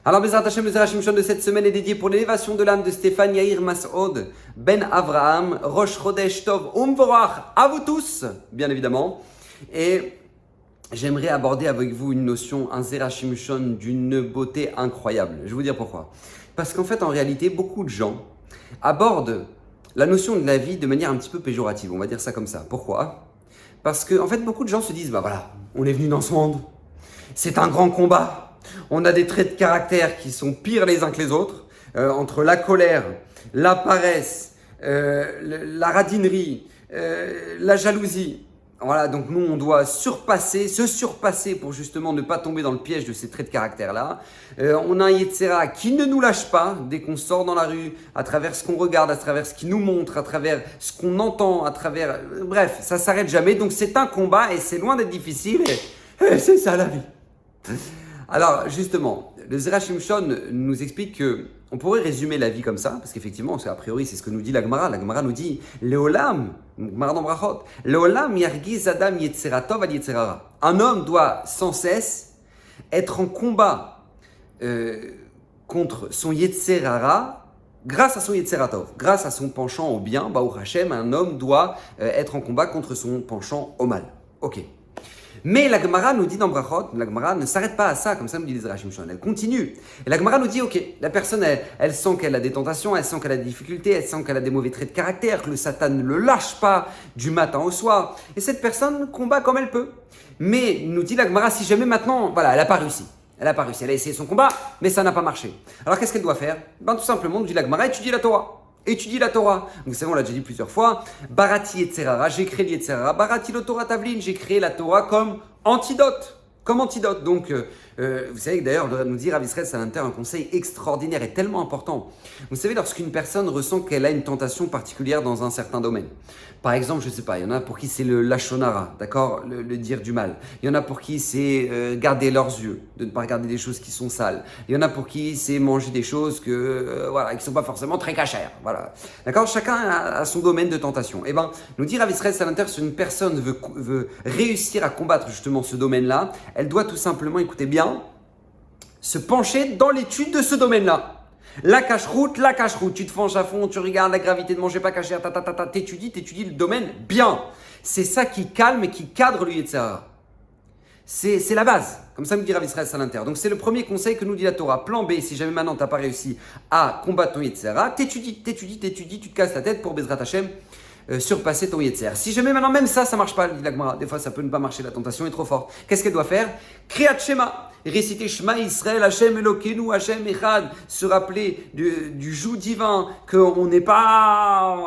Alors, Bezrat Hashem, le Zera Shimshon de cette semaine est dédié pour l'élévation de l'âme de Stéphane Yair Masoud Ben Avraham, Rosh Chodesh Tov Umvorach, à vous tous, bien évidemment. Et j'aimerais aborder avec vous une notion, un Zera Shimshon d'une beauté incroyable. Je vais vous dire pourquoi. Parce qu'en fait, en réalité, beaucoup de gens abordent la notion de la vie de manière un petit peu péjorative, on va dire ça comme ça. Pourquoi ? Parce que, en fait, beaucoup de gens se disent, bah voilà, on est venu dans ce monde, c'est un grand combat. On a des traits de caractère qui sont pires les uns que les autres, entre la colère, la paresse, la radinerie, la jalousie. Voilà, donc nous on doit se surpasser pour justement ne pas tomber dans le piège de ces traits de caractère-là. On a un Yetzera qui ne nous lâche pas dès qu'on sort dans la rue, à travers ce qu'on regarde, à travers ce qu'il nous montre, à travers ce qu'on entend, à travers... bref, ça s'arrête jamais, donc c'est un combat et c'est loin d'être difficile et c'est ça la vie. Alors justement, le Zera Shimshon nous explique que on pourrait résumer la vie comme ça, parce qu'effectivement, a priori, c'est ce que nous dit la Gemara. La Gemara nous dit Leolam, Gemara dans Brachot, Leolam yargiz adam yetzera tov al yetzera ra. Un homme doit sans cesse être en combat contre son yetzera ra, grâce à son yetzera tov, grâce à son penchant au bien. Baruch Hashem, un homme doit être en combat contre son penchant au mal. Ok. Mais la Gemara nous dit dans Brachot, la Gemara ne s'arrête pas à ça, comme ça nous dit les Zera Shimshon, elle continue. Et la Gemara nous dit, ok, la personne, elle sent qu'elle a des tentations, elle sent qu'elle a des difficultés, elle sent qu'elle a des mauvais traits de caractère, que le Satan ne le lâche pas du matin au soir. Et cette personne combat comme elle peut. Mais, nous dit la Gemara, si jamais maintenant, voilà, elle n'a pas réussi. Elle n'a pas réussi, elle a essayé son combat, mais ça n'a pas marché. Alors qu'est-ce qu'elle doit faire ? Ben, tout simplement, nous dit la Gemara, étudier la Torah. Étudie la Torah. Vous savez, on l'a déjà dit plusieurs fois. Barati Yetzerara, j'ai créé l'Yetzerara. Barati le Torah Tavlin, j'ai créé la Torah comme antidote. Comme antidote. Donc, vous savez que d'ailleurs, nous dire Rav Israël Salanter un conseil extraordinaire et tellement important. Vous savez, lorsqu'une personne ressent qu'elle a une tentation particulière dans un certain domaine. Par exemple, je ne sais pas, il y en a pour qui c'est le lachonara, d'accord, le dire du mal. Il y en a pour qui c'est garder leurs yeux, de ne pas regarder des choses qui sont sales. Il y en a pour qui c'est manger des choses que, voilà, qui ne sont pas forcément très cachères. Voilà. D'accord, chacun a son domaine de tentation. Eh bien, nous dire Rav Israël Salanter, si une personne veut réussir à combattre justement ce domaine-là, elle doit tout simplement, écoutez bien, se pencher dans l'étude de ce domaine-là. La cache-route, tu te penches à fond, tu regardes la gravité de manger pas caché, t'étudies le domaine bien. C'est ça qui calme et qui cadre le Yetzirah. C'est la base, comme ça me dit Rav Israël Salanter. Donc c'est le premier conseil que nous dit la Torah. Plan B, si jamais maintenant tu n'as pas réussi à combattre ton Yetzirah, t'étudies, tu te casses la tête pour Bezrat Hashem surpasser ton Yetzer. Si jamais maintenant même ça marche pas, dit la Gemara, des fois ça peut ne pas marcher, la tentation est trop forte. Qu'est-ce qu'elle doit faire ? Kriyat Shema, réciter Shema Israël, Hashem Elokeinu, Hashem Echad, se rappeler du joug divin, qu'on n'est pas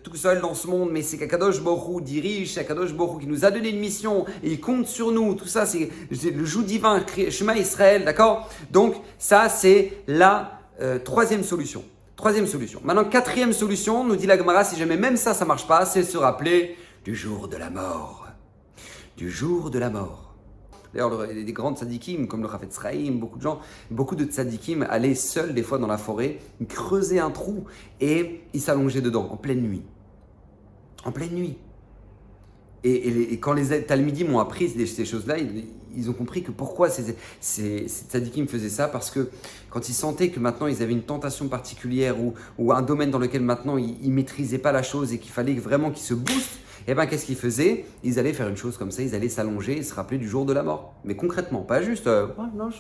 tout seul dans ce monde, mais c'est qu'Akadosh Baruch Hu dirige, Akadosh Baruch Hu qui nous a donné une mission et il compte sur nous. Tout ça, c'est le joug divin, Shema Israël, d'accord ? Donc ça, c'est la troisième solution. Troisième solution. Maintenant, quatrième solution, nous dit la Gemara, si jamais même ça ne marche pas, c'est se rappeler du jour de la mort. Du jour de la mort. D'ailleurs, les grands tzadikim, comme le Chafetz Chaim, beaucoup de tzadikim allaient seuls des fois dans la forêt, ils creusaient un trou et ils s'allongeaient dedans, en pleine nuit. En pleine nuit. Et quand les talmidim ont appris ces choses-là, ils ont compris que pourquoi ces tzadikim faisaient ça, parce que quand ils sentaient que maintenant ils avaient une tentation particulière ou un domaine dans lequel maintenant ils ne maîtrisaient pas la chose et qu'il fallait vraiment qu'ils se boostent, et bien qu'est-ce qu'ils faisaient ? Ils allaient faire une chose comme ça, ils allaient s'allonger et se rappeler du jour de la mort. Mais concrètement, pas juste non,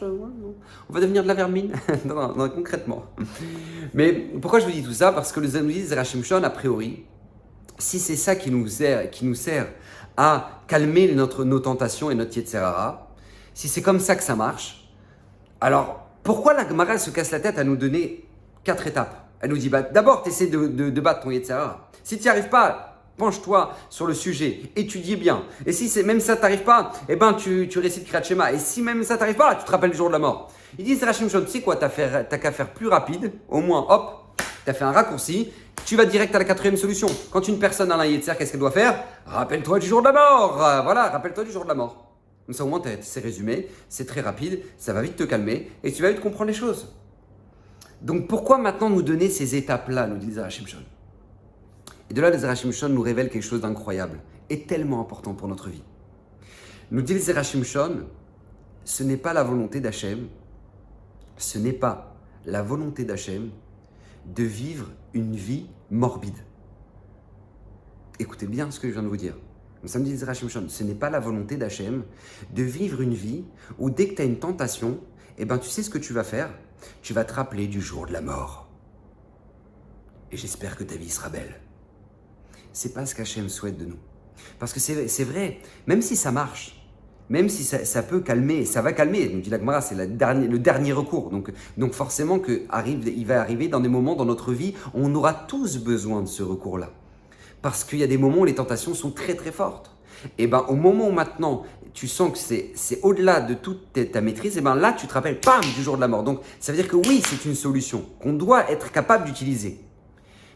on va devenir de la vermine. non, concrètement. Mais pourquoi je vous dis tout ça ? Parce que le Zera Shimshon, a priori, si c'est ça qui nous sert à calmer nos tentations et notre Yetzirah, si c'est comme ça que ça marche, alors pourquoi la Gemara se casse la tête à nous donner 4 étapes ? Elle nous dit, d'abord, tu essaies de battre ton Yetzirah. Si tu n'y arrives pas, penche-toi sur le sujet, étudie bien. Et si même ça ne t'arrive pas, eh ben, tu récites Kriyat Shema. Et si même ça ne t'arrive pas, tu te rappelles le jour de la mort. Ils disent, Rachim Shon, tu sais quoi, t'as qu'à faire plus rapide, au moins, hop, tu as fait un raccourci, tu vas direct à la quatrième solution. Quand une personne a un Yetzer, qu'est-ce qu'elle doit faire ? Rappelle-toi du jour de la mort. Voilà, rappelle-toi du jour de la mort. Comme ça, au moins, c'est résumé, c'est très rapide, ça va vite te calmer et tu vas vite comprendre les choses. Donc, pourquoi maintenant nous donner ces étapes-là, nous dit le Zera Shimshon ? Et de là, le Zera Shimshon nous révèle quelque chose d'incroyable et tellement important pour notre vie. Nous dit le Zera Shimshon, ce n'est pas la volonté d'Hachem Ce n'est pas la volonté d'Hachem de vivre une vie morbide. Écoutez bien ce que je viens de vous dire. Ça me dit Ezra Shimshon, ce n'est pas la volonté d'Hachem de vivre une vie où dès que tu as une tentation, eh ben, tu sais ce que tu vas faire? Tu vas te rappeler du jour de la mort. Et j'espère que ta vie sera belle. C'est pas ce qu'Hachem souhaite de nous. Parce que c'est vrai, même si ça marche, même si ça peut calmer, ça va calmer, nous dit la Gemara, c'est le dernier recours. Donc forcément il va arriver dans des moments dans notre vie où on aura tous besoin de ce recours-là. Parce qu'il y a des moments où les tentations sont très très fortes. Et bien au moment où maintenant tu sens que c'est au-delà de toute ta maîtrise, et bien là tu te rappelles, bam, du jour de la mort. Donc ça veut dire que oui, c'est une solution qu'on doit être capable d'utiliser.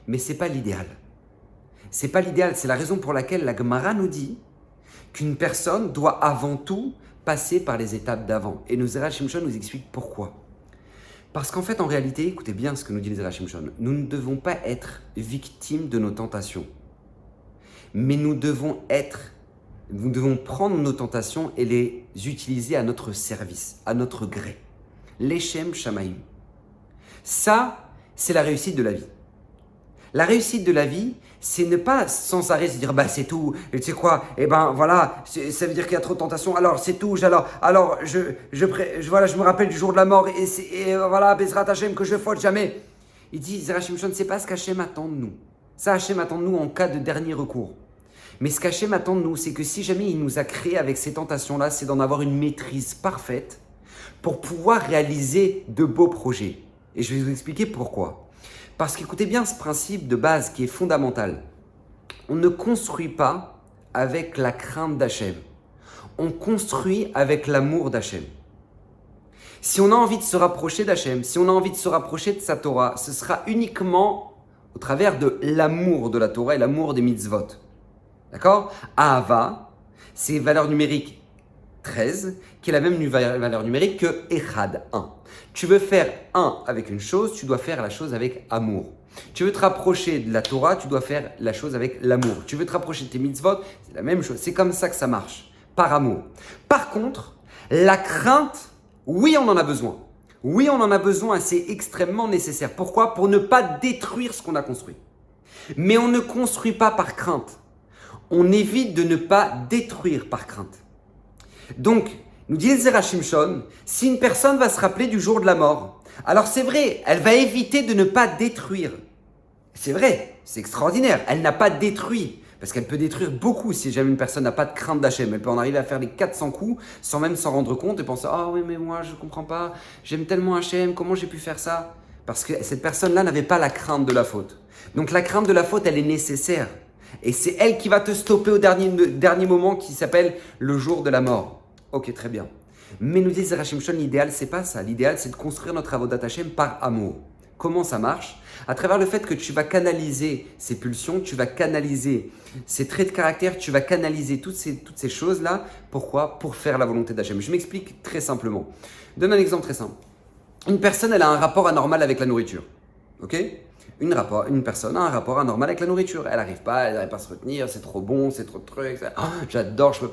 Mais ce n'est pas l'idéal. C'est pas l'idéal, c'est la raison pour laquelle la Gemara nous dit qu'une personne doit avant tout passer par les étapes d'avant. Et Ezra Shimshon nous explique pourquoi. Parce qu'en fait, en réalité, écoutez bien ce que nous dit Ezra Shimshon, nous ne devons pas être victimes de nos tentations. Mais nous devons prendre nos tentations et les utiliser à notre service, à notre gré. L'Echem Shamaim. Ça, c'est la réussite de la vie. La réussite de la vie, c'est ne pas sans arrêt se dire, bah c'est tout, et tu sais quoi, et ben voilà, ça veut dire qu'il y a trop de tentations, alors c'est tout, alors je me rappelle du jour de la mort, et voilà, Bezrat Hashem, que je faute jamais. Il dit, Ezra Shimshon, c'est pas ce qu'Hachem attend de nous. Ça, Hachem attend de nous en cas de dernier recours. Mais ce qu'Hachem attend de nous, c'est que si jamais il nous a créés avec ces tentations-là, c'est d'en avoir une maîtrise parfaite pour pouvoir réaliser de beaux projets. Et je vais vous expliquer pourquoi. Parce qu'écoutez bien ce principe de base qui est fondamental. On ne construit pas avec la crainte d'Hachem. On construit avec l'amour d'Hachem. Si on a envie de se rapprocher d'Hachem, si on a envie de se rapprocher de sa Torah, ce sera uniquement au travers de l'amour de la Torah et l'amour des mitzvot. D'accord? Ahava, c'est valeur numérique 13, qui est la même valeur numérique que Echad, 1. Tu veux faire un avec une chose, tu dois faire la chose avec amour. Tu veux te rapprocher de la Torah, tu dois faire la chose avec l'amour. Tu veux te rapprocher de tes mitzvot, c'est la même chose. C'est comme ça que ça marche, par amour. Par contre, la crainte, oui, on en a besoin. Oui, on en a besoin, c'est extrêmement nécessaire. Pourquoi? Pour ne pas détruire ce qu'on a construit. Mais on ne construit pas par crainte. On évite de ne pas détruire par crainte. Donc, nous dit Ezra Shimshon, si une personne va se rappeler du jour de la mort, alors c'est vrai, elle va éviter de ne pas détruire. C'est vrai, c'est extraordinaire, elle n'a pas détruit, parce qu'elle peut détruire beaucoup si jamais une personne n'a pas de crainte d'Hachem. Elle peut en arriver à faire les 400 coups sans même s'en rendre compte et penser « Ah oui, mais moi je ne comprends pas, j'aime tellement Hachem, comment j'ai pu faire ça ?» Parce que cette personne-là n'avait pas la crainte de la faute. Donc la crainte de la faute, elle est nécessaire. Et c'est elle qui va te stopper au dernier moment qui s'appelle le jour de la mort. Ok, très bien. Mais nous dit Ezra Shimshon, l'idéal, c'est pas ça. L'idéal, c'est de construire notre avodat Hashem par amour. Comment ça marche? À travers le fait que tu vas canaliser ces pulsions, tu vas canaliser ces traits de caractère, tu vas canaliser toutes ces choses-là. Pourquoi? Pour faire la volonté d'Hachem. Je m'explique très simplement. Je donne un exemple très simple. Une personne, elle a un rapport anormal avec la nourriture. Ok? Une personne a un rapport anormal avec la nourriture. Elle n'arrive pas à se retenir, c'est trop bon, c'est trop de trucs. J'adore, je peux...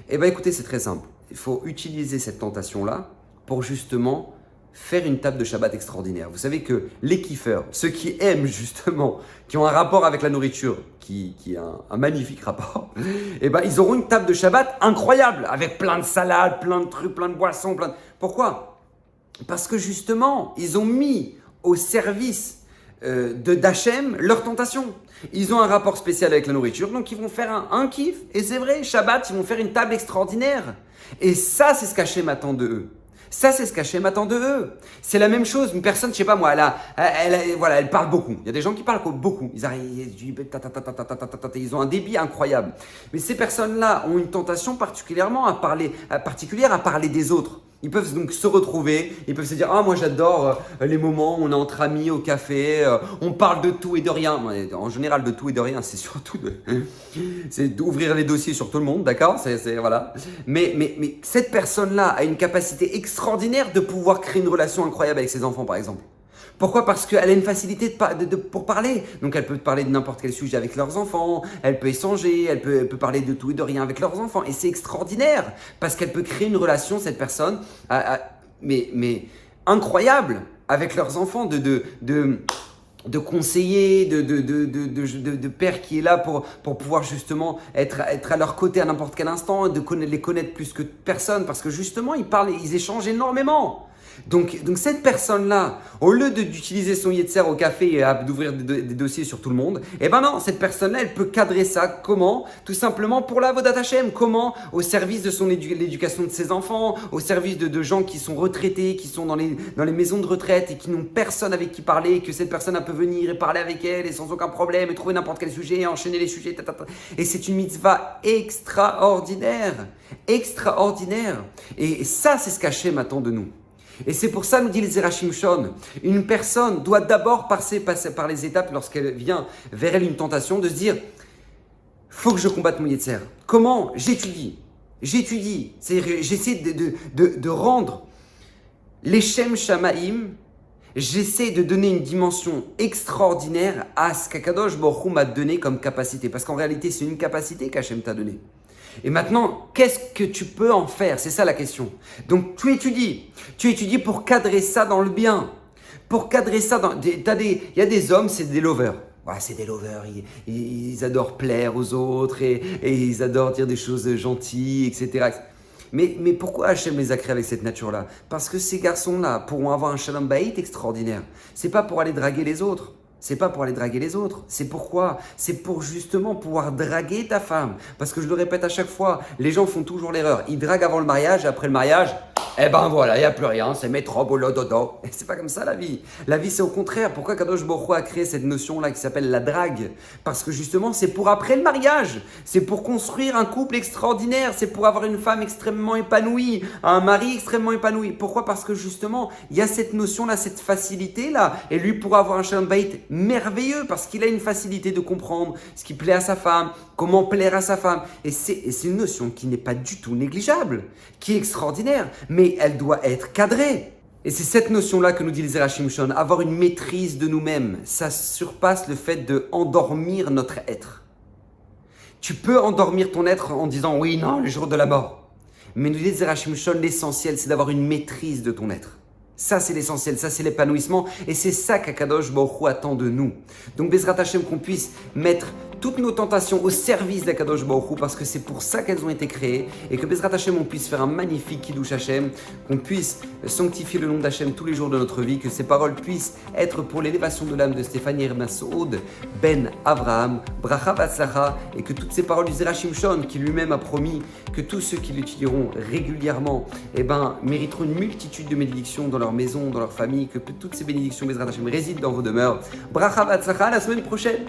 Eh bien écoutez, c'est très simple. Il faut utiliser cette tentation-là pour justement faire une table de Shabbat extraordinaire. Vous savez que les kiffeurs, ceux qui aiment justement, qui ont un rapport avec la nourriture, qui a un magnifique rapport, eh ben, ils auront une table de Shabbat incroyable, avec plein de salades, plein de trucs, plein de boissons, Pourquoi? Parce que justement, ils ont mis au service d'Hachem leur tentation. Ils ont un rapport spécial avec la nourriture, donc ils vont faire un kiff. Et c'est vrai, Shabbat, ils vont faire une table extraordinaire. Et ça, c'est ce qu'Hachem attend de eux. Ça, c'est ce qu'Hachem attend de eux. C'est la même chose. Une personne, je sais pas moi, elle parle beaucoup. Il y a des gens qui parlent beaucoup. Ils ont un débit incroyable. Mais ces personnes-là ont une tentation particulière à parler des autres. Ils peuvent donc se retrouver, ils peuvent se dire « Ah, moi j'adore les moments où on est entre amis au café, on parle de tout et de rien. » En général, de tout et de rien, c'est surtout c'est d'ouvrir les dossiers sur tout le monde, d'accord? Voilà. Mais cette personne-là a une capacité extraordinaire de pouvoir créer une relation incroyable avec ses enfants, par exemple. Pourquoi? Parce qu'elle a une facilité pour parler. Donc, elle peut parler de n'importe quel sujet avec leurs enfants, elle peut échanger, elle peut parler de tout et de rien avec leurs enfants. Et c'est extraordinaire parce qu'elle peut créer une relation, cette personne, mais incroyables avec leurs enfants, de conseiller, de père qui est là pour pouvoir justement être à leur côté à n'importe quel instant, les connaître plus que personne, parce que justement, ils échangent énormément. Donc cette personne-là, au lieu d'utiliser son yetzer au café et d'ouvrir des dossiers sur tout le monde, eh ben non, cette personne-là, elle peut cadrer ça. Comment? Tout simplement pour la Avodat Hashem. Comment? Au service de l'éducation de ses enfants, au service de gens qui sont retraités, qui sont dans les maisons de retraite et qui n'ont personne avec qui parler, et que cette personne peut venir et parler avec elle et sans aucun problème et trouver n'importe quel sujet et enchaîner les sujets. Et c'est une mitzvah extraordinaire. Extraordinaire. Et ça, c'est ce qu'Hachem attend de nous. Et c'est pour ça, nous dit le Zera Shimshon, une personne doit d'abord passer par les étapes lorsqu'elle vient vers elle une tentation, de se dire « faut que je combatte mon Yetzer ». Comment? J'étudie. C'est-à-dire, j'essaie de rendre les Shem Shamaim, j'essaie de donner une dimension extraordinaire à ce qu'Akadosh Baruch Hu m'a donné comme capacité. Parce qu'en réalité, c'est une capacité qu'Hachem t'a donnée. Et maintenant, qu'est-ce que tu peux en faire? C'est ça la question. Donc, tu étudies pour cadrer ça dans le bien. Pour cadrer ça dans... Il y a des hommes, c'est des lovers. Ouais, c'est des lovers, ils adorent plaire aux autres et ils adorent dire des choses gentilles, etc. Mais pourquoi Hachem les a créés avec cette nature-là? Parce que ces garçons-là pourront avoir un shalom bayit extraordinaire. C'est pas pour aller draguer les autres. C'est pourquoi? C'est pour justement pouvoir draguer ta femme. Parce que je le répète à chaque fois, les gens font toujours l'erreur. Ils draguent avant le mariage et après le mariage, eh ben voilà, il n'y a plus rien, c'est métro, boulot, dodo. Et c'est pas comme ça la vie. La vie, c'est au contraire. Pourquoi Kadosh Baruch Hu a créé cette notion-là qui s'appelle la drague? Parce que justement, c'est pour après le mariage. C'est pour construire un couple extraordinaire. C'est pour avoir une femme extrêmement épanouie, un mari extrêmement épanoui. Pourquoi? Parce que justement, il y a cette notion-là, cette facilité-là. Et lui pourra avoir un shalom bayit merveilleux parce qu'il a une facilité de comprendre ce qui plaît à sa femme, comment plaire à sa femme. Et c'est une notion qui n'est pas du tout négligeable, qui est extraordinaire. Mais elle doit être cadrée. Et c'est cette notion-là que nous dit le Zera Shimshon, avoir une maîtrise de nous-mêmes. Ça surpasse le fait de endormir notre être. Tu peux endormir ton être en disant oui, non, le jour de la mort. Mais nous dit le Zera Shimshon, l'essentiel, c'est d'avoir une maîtrise de ton être. Ça, c'est l'essentiel, ça, c'est l'épanouissement. Et c'est ça qu'Akadosh Baruch Hu attend de nous. Donc, Bezrat Hashem, qu'on puisse mettre toutes nos tentations au service d'Akadosh Baruch Hu, parce que c'est pour ça qu'elles ont été créées. Et que Bezrat Hashem, on puisse faire un magnifique Kiddush Hashem, qu'on puisse sanctifier le nom d'Hashem tous les jours de notre vie, que ces paroles puissent être pour l'élévation de l'âme de Stéphanie Hermasoud, Ben Avraham, Bracha Vatzlacha, et que toutes ces paroles du Zera Shimshon, qui lui-même a promis que tous ceux qui l'étudieront régulièrement, mériteront une multitude de bénédictions dans leur maison, dans leur famille, que toutes ces bénédictions Bezrat Hashem résident dans vos demeures. Bracha Vatzlacha, à la semaine prochaine.